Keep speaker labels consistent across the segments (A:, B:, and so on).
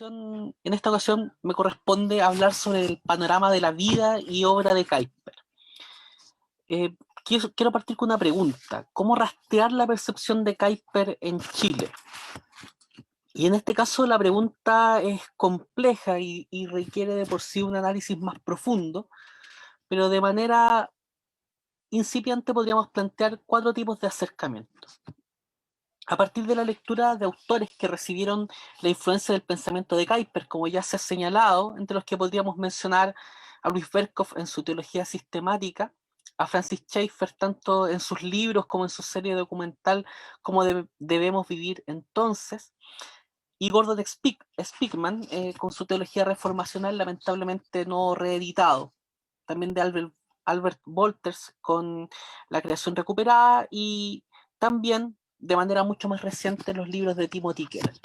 A: En esta ocasión me corresponde hablar sobre el panorama de la vida y obra de Kuyper. Quiero partir con una pregunta. ¿Cómo rastrear la percepción de Kuyper en Chile? Y en este caso la pregunta es compleja y requiere de por sí un análisis más profundo, pero de manera incipiente podríamos plantear 4 tipos de acercamientos. A partir de la lectura de autores que recibieron la influencia del pensamiento de Kuyper, como ya se ha señalado, entre los que podríamos mencionar a Luis Berkhoff en su teología sistemática, a Francis Schaeffer tanto en sus libros como en su serie documental Cómo debemos vivir entonces, y Gordon Speakman con su teología reformacional lamentablemente no reeditado, también de Albert Wolters con La creación recuperada y también de manera mucho más reciente los libros de Timothy Keller.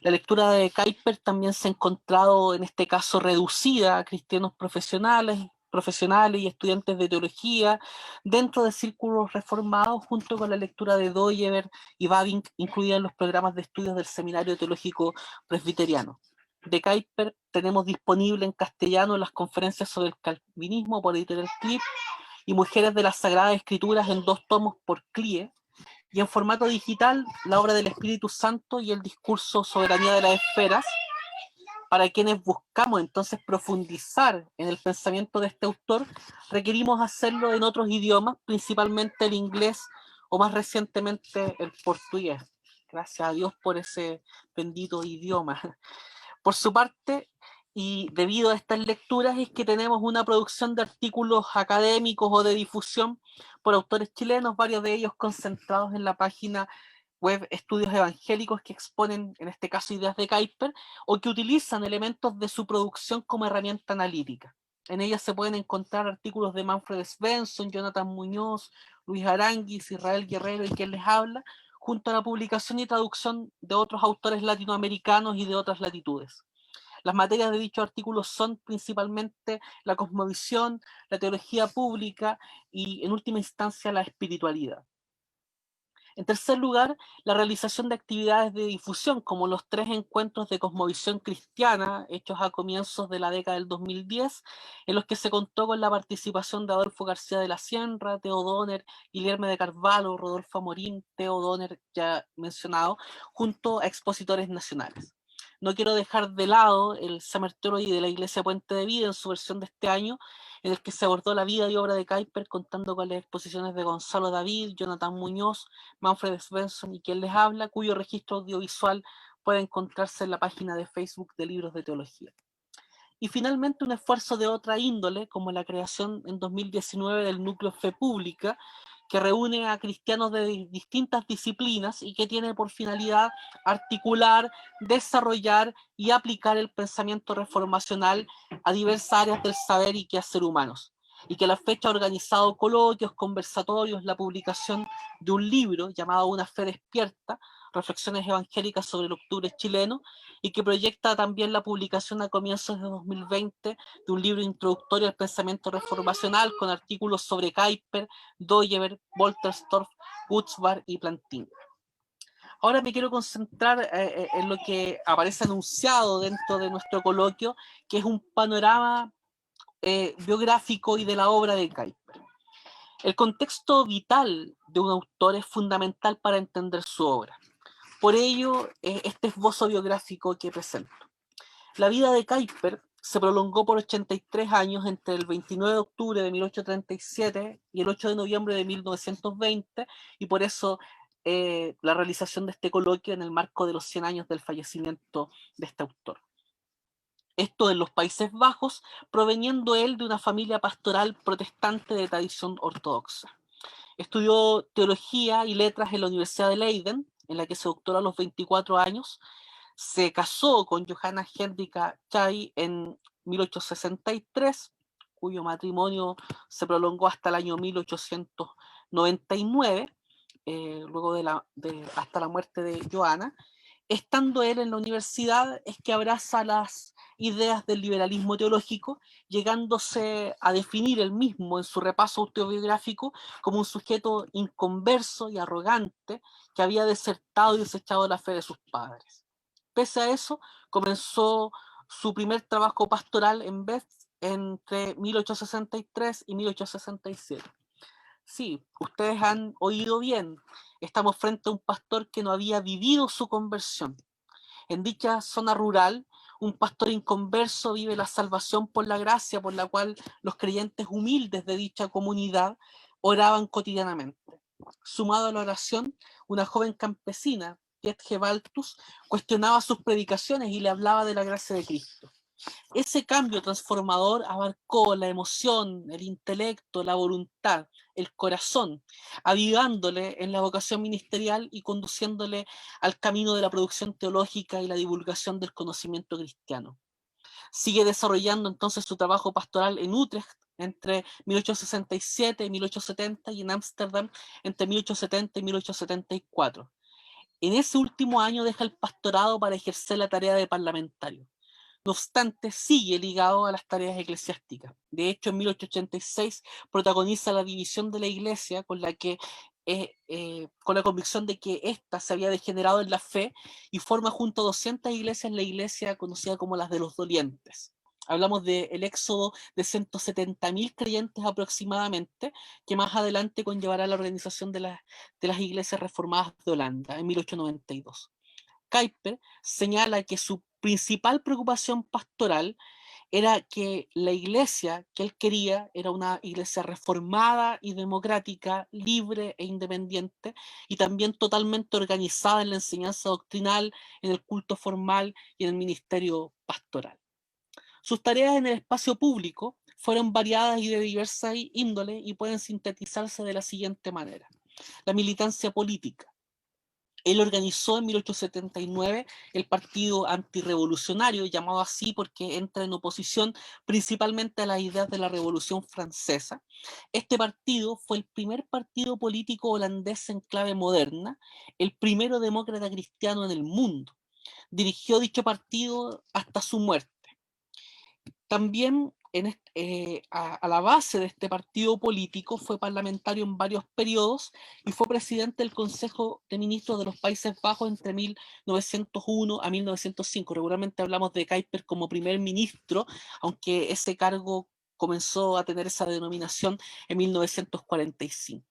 A: La lectura de Kuyper también se ha encontrado en este caso reducida a cristianos profesionales y estudiantes de teología dentro de círculos reformados, junto con la lectura de Doyever y Bavinck incluida en los programas de estudios del Seminario Teológico Presbiteriano. De Kuyper tenemos disponible en castellano las conferencias sobre el calvinismo por Editorial Clip y Mujeres de las Sagradas Escrituras en 2 tomos por CLIE, y en formato digital la obra del Espíritu Santo y el discurso Soberanía de las Esferas, para quienes buscamos entonces profundizar en el pensamiento de este autor. Requerimos hacerlo en otros idiomas, principalmente el inglés o más recientemente el portugués. Gracias a Dios por ese bendito idioma. Por su parte, y debido a estas lecturas, es que tenemos una producción de artículos académicos o de difusión por autores chilenos, varios de ellos concentrados en la página web Estudios Evangélicos, que exponen, en este caso, ideas de Kuyper, o que utilizan elementos de su producción como herramienta analítica. En ellas se pueden encontrar artículos de Manfred Svensson, Jonathan Muñoz, Luis Aranguis, Israel Guerrero y quien les habla, junto a la publicación y traducción de otros autores latinoamericanos y de otras latitudes. Las materias de dichos artículos son principalmente la cosmovisión, la teología pública y, en última instancia, la espiritualidad. En tercer lugar, la realización de actividades de difusión, como los 3 encuentros de cosmovisión cristiana, hechos a comienzos de la década del 2010, en los que se contó con la participación de Adolfo García de la Sierra, Theo Donner, Guillermo de Carvalho, Rodolfo Amorín, Theo Donner, ya mencionado, junto a expositores nacionales. No quiero dejar de lado el Summer Theology de la Iglesia Puente de Vida en su versión de este año, en el que se abordó la vida y obra de Kuyper, contando con las exposiciones de Gonzalo David, Jonathan Muñoz, Manfred Svensson y quien les habla, cuyo registro audiovisual puede encontrarse en la página de Facebook de Libros de Teología. Y finalmente un esfuerzo de otra índole, como la creación en 2019 del Núcleo Fe Pública, que reúne a cristianos de distintas disciplinas y que tiene por finalidad articular, desarrollar y aplicar el pensamiento reformacional a diversas áreas del saber y quehacer humanos. Y que a la fecha ha organizado coloquios, conversatorios, la publicación de un libro llamado Una Fe Despierta, Reflexiones Evangélicas sobre el Octubre Chileno, y que proyecta también la publicación a comienzos de 2020 de un libro introductorio al pensamiento reformacional con artículos sobre Kuyper, Doyever, Wolterstorff, Gutzbar y Plantin. Ahora me quiero concentrar en lo que aparece anunciado dentro de nuestro coloquio, que es un panorama biográfico y de la obra de Kuyper. El contexto vital de un autor es fundamental para entender su obra. Por ello, este esbozo biográfico que presento. La vida de Kuyper se prolongó por 83 años entre el 29 de octubre de 1837 y el 8 de noviembre de 1920, y por eso la realización de este coloquio en el marco de los 100 años del fallecimiento de este autor. Esto en los Países Bajos, proveniendo él de una familia pastoral protestante de tradición ortodoxa. Estudió teología y letras en la Universidad de Leiden, en la que se doctoró a los 24 años. Se casó con Johanna Hendrika Chai en 1863, cuyo matrimonio se prolongó hasta el año 1899, luego hasta la muerte de Johanna. Estando él en la universidad, es que abraza las ideas del liberalismo teológico, llegándose a definir él mismo en su repaso autobiográfico como un sujeto inconverso y arrogante que había desertado y desechado la fe de sus padres. Pese a eso, comenzó su primer trabajo pastoral en Best entre 1863 y 1867. Sí, ustedes han oído bien, estamos frente a un pastor que no había vivido su conversión. En dicha zona rural, un pastor inconverso vive la salvación por la gracia por la cual los creyentes humildes de dicha comunidad oraban cotidianamente. Sumado a la oración, una joven campesina, Piet Baltus, cuestionaba sus predicaciones y le hablaba de la gracia de Cristo. Ese cambio transformador abarcó la emoción, el intelecto, la voluntad, el corazón, avivándole en la vocación ministerial y conduciéndole al camino de la producción teológica y la divulgación del conocimiento cristiano. Sigue desarrollando entonces su trabajo pastoral en Utrecht entre 1867 y 1870 y en Ámsterdam entre 1870 y 1874. En ese último año deja el pastorado para ejercer la tarea de parlamentario. No obstante, sigue ligado a las tareas eclesiásticas. De hecho, en 1886 protagoniza la división de la iglesia con la convicción de que ésta se había degenerado en la fe y forma junto a 200 iglesias la iglesia conocida como las de los dolientes. Hablamos del éxodo de 170.000 creyentes aproximadamente, que más adelante conllevará la organización de las iglesias reformadas de Holanda en 1892. Kuyper señala que su principal preocupación pastoral era que la iglesia que él quería era una iglesia reformada y democrática, libre e independiente, y también totalmente organizada en la enseñanza doctrinal, en el culto formal y en el ministerio pastoral. Sus tareas en el espacio público fueron variadas y de diversa índole y pueden sintetizarse de la siguiente manera. La militancia política. Él organizó en 1879 el Partido Antirrevolucionario, llamado así porque entra en oposición principalmente a las ideas de la Revolución Francesa. Este partido fue el primer partido político holandés en clave moderna, el primero demócrata cristiano en el mundo. Dirigió dicho partido hasta su muerte. También a la base de este partido político fue parlamentario en varios periodos y fue presidente del Consejo de Ministros de los Países Bajos entre 1901 a 1905. Regularmente hablamos de Kuyper como primer ministro, aunque ese cargo comenzó a tener esa denominación en 1945.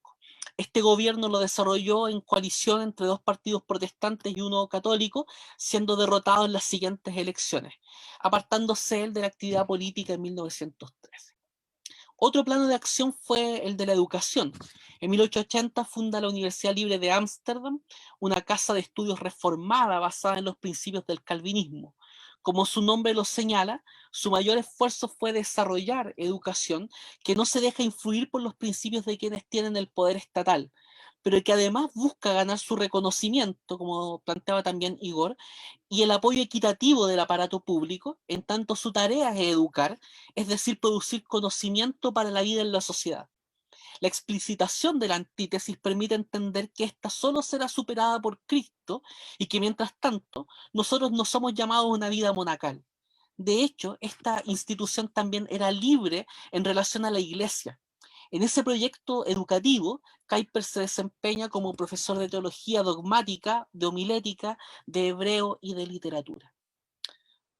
A: Este gobierno lo desarrolló en coalición entre dos partidos protestantes y uno católico, siendo derrotado en las siguientes elecciones, apartándose él de la actividad política en 1913. Otro plano de acción fue el de la educación. En 1880 funda la Universidad Libre de Ámsterdam, una casa de estudios reformada basada en los principios del calvinismo. Como su nombre lo señala, su mayor esfuerzo fue desarrollar educación que no se deja influir por los principios de quienes tienen el poder estatal, pero que además busca ganar su reconocimiento, como planteaba también Igor, y el apoyo equitativo del aparato público, en tanto su tarea es educar, es decir, producir conocimiento para la vida en la sociedad. La explicitación de la antítesis permite entender que ésta solo será superada por Cristo y que mientras tanto nosotros no somos llamados a una vida monacal. De hecho, esta institución también era libre en relación a la iglesia. En ese proyecto educativo, Kuyper se desempeña como profesor de teología dogmática, de homilética, de hebreo y de literatura.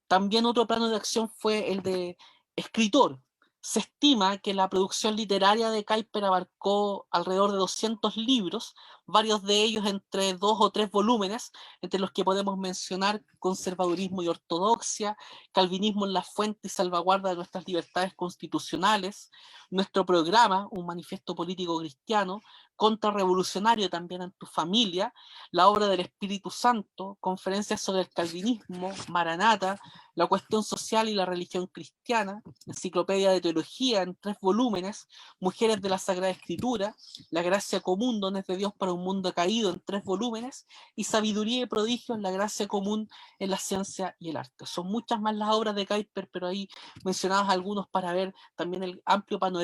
A: También otro plano de acción fue el de escritor. Se estima que la producción literaria de Kuyper abarcó alrededor de 200 libros, varios de ellos entre 2 o 3 volúmenes, entre los que podemos mencionar Conservadurismo y Ortodoxia, Calvinismo en la fuente y salvaguarda de nuestras libertades constitucionales, Nuestro programa, un manifiesto político cristiano, Contrarrevolucionario también en tu familia, la obra del Espíritu Santo, Conferencias sobre el Calvinismo, Maranata, La cuestión social y la religión cristiana, Enciclopedia de Teología en 3 volúmenes, Mujeres de la Sagrada Escritura, La gracia común, Dones de Dios para un mundo caído en 3 volúmenes, y Sabiduría y prodigios, La gracia común en la ciencia y el arte. Son muchas más las obras de Kuyper, pero ahí mencionadas algunos para ver también el amplio panorama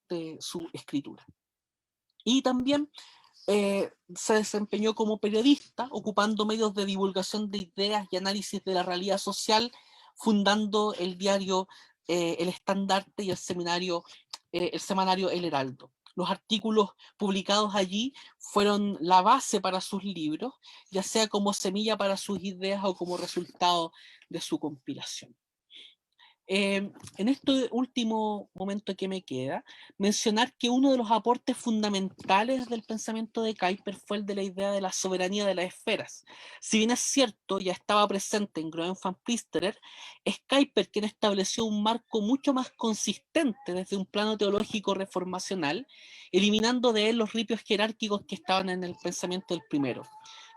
A: de su escritura. Y también se desempeñó como periodista, ocupando medios de divulgación de ideas y análisis de la realidad social, fundando el diario El Estandarte y el semanario El Heraldo. Los artículos publicados allí fueron la base para sus libros, ya sea como semilla para sus ideas o como resultado de su compilación. En este último momento que me queda, mencionar que uno de los aportes fundamentales del pensamiento de Kuyper fue el de la idea de la soberanía de las esferas. Si bien es cierto, ya estaba presente en Groen van Pfisterer, es Kuyper quien estableció un marco mucho más consistente desde un plano teológico reformacional, eliminando de él los ripios jerárquicos que estaban en el pensamiento del primero.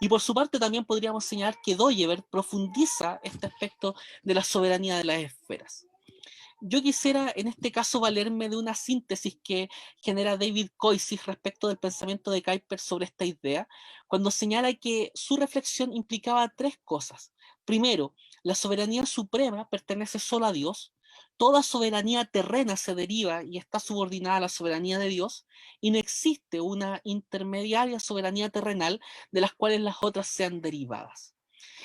A: Y por su parte también podríamos señalar que Dooyeweerd profundiza este aspecto de la soberanía de las esferas. Yo quisiera en este caso valerme de una síntesis que genera David Koyzis respecto del pensamiento de Kuyper sobre esta idea, cuando señala que su reflexión implicaba tres cosas. Primero, la soberanía suprema pertenece solo a Dios, toda soberanía terrena se deriva y está subordinada a la soberanía de Dios, y no existe una intermediaria soberanía terrenal de las cuales las otras sean derivadas.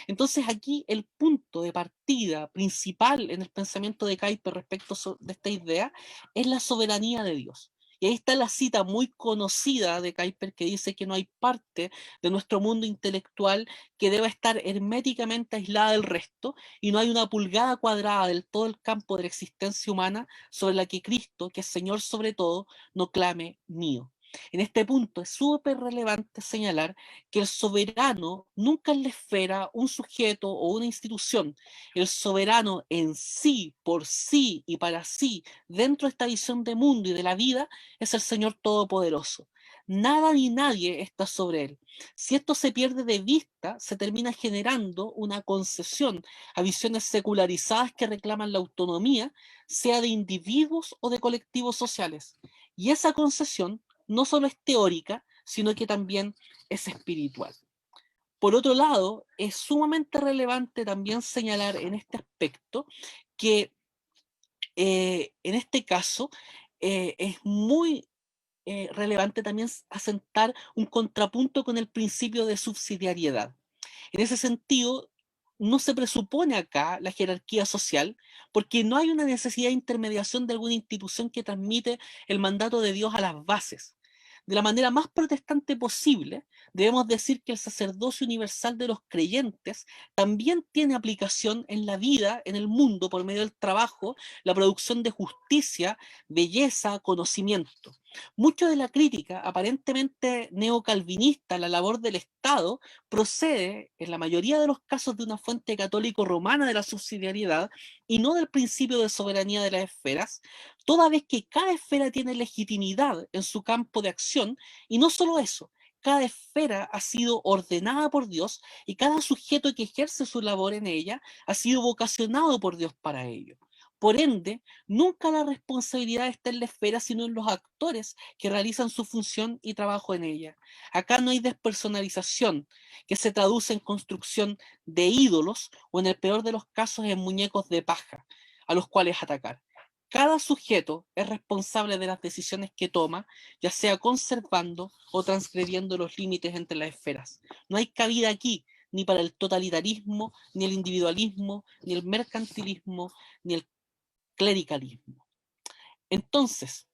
A: Entonces aquí el punto de partida principal en el pensamiento de Kuyper respecto de esta idea es la soberanía de Dios. Y ahí está la cita muy conocida de Kuyper que dice que no hay parte de nuestro mundo intelectual que deba estar herméticamente aislada del resto y no hay una pulgada cuadrada del todo el campo de la existencia humana sobre la que Cristo, que es Señor sobre todo, no clame mío. En este punto es súper relevante señalar que el soberano nunca es la esfera, un sujeto o una institución. El soberano en sí, por sí y para sí, dentro de esta visión de mundo y de la vida, es el Señor Todopoderoso. Nada ni nadie está sobre él. Si esto se pierde de vista, se termina generando una concesión a visiones secularizadas que reclaman la autonomía, sea de individuos o de colectivos sociales. Y esa concesión no solo es teórica, sino que también es espiritual. Por otro lado, es sumamente relevante también señalar en este aspecto que en este caso es muy relevante también asentar un contrapunto con el principio de subsidiariedad. En ese sentido, no se presupone acá la jerarquía social, porque no hay una necesidad de intermediación de alguna institución que transmite el mandato de Dios a las bases. De la manera más protestante posible, debemos decir que el sacerdocio universal de los creyentes también tiene aplicación en la vida, en el mundo, por medio del trabajo, la producción de justicia, belleza, conocimiento. Mucho de la crítica aparentemente neocalvinista a la labor del Estado procede, en la mayoría de los casos, de una fuente católico-romana de la subsidiariedad y no del principio de soberanía de las esferas, toda vez que cada esfera tiene legitimidad en su campo de acción, y no solo eso, cada esfera ha sido ordenada por Dios y cada sujeto que ejerce su labor en ella ha sido vocacionado por Dios para ello. Por ende, nunca la responsabilidad está en la esfera, sino en los actores que realizan su función y trabajo en ella. Acá no hay despersonalización, que se traduce en construcción de ídolos o en el peor de los casos en muñecos de paja, a los cuales atacar. Cada sujeto es responsable de las decisiones que toma, ya sea conservando o transgrediendo los límites entre las esferas. No hay cabida aquí ni para el totalitarismo, ni el individualismo, ni el mercantilismo, ni el clericalismo. Entonces,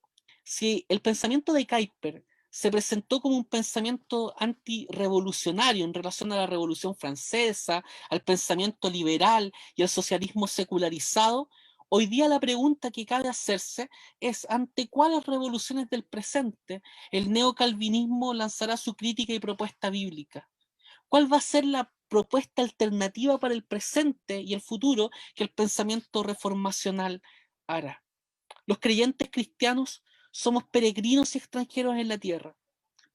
A: si el pensamiento de Kuyper se presentó como un pensamiento antirrevolucionario en relación a la Revolución Francesa, al pensamiento liberal y al socialismo secularizado, hoy día la pregunta que cabe hacerse es ante cuáles revoluciones del presente el neocalvinismo lanzará su crítica y propuesta bíblica. ¿Cuál va a ser la propuesta alternativa para el presente y el futuro que el pensamiento reformacional hará? Los creyentes cristianos somos peregrinos y extranjeros en la tierra.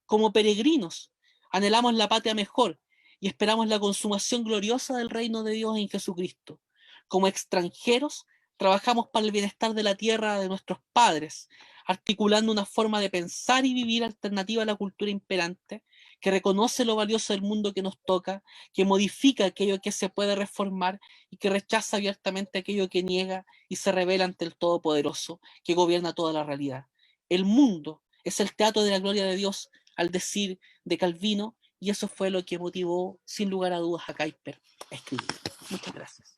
A: Como peregrinos, anhelamos la patria mejor y esperamos la consumación gloriosa del reino de Dios en Jesucristo. Como extranjeros, trabajamos para el bienestar de la tierra de nuestros padres, articulando una forma de pensar y vivir alternativa a la cultura imperante, que reconoce lo valioso del mundo que nos toca, que modifica aquello que se puede reformar y que rechaza abiertamente aquello que niega y se revela ante el Todopoderoso, que gobierna toda la realidad. El mundo es el teatro de la gloria de Dios, al decir de Calvino, y eso fue lo que motivó, sin lugar a dudas, a Kuyper a escribir. Muchas gracias.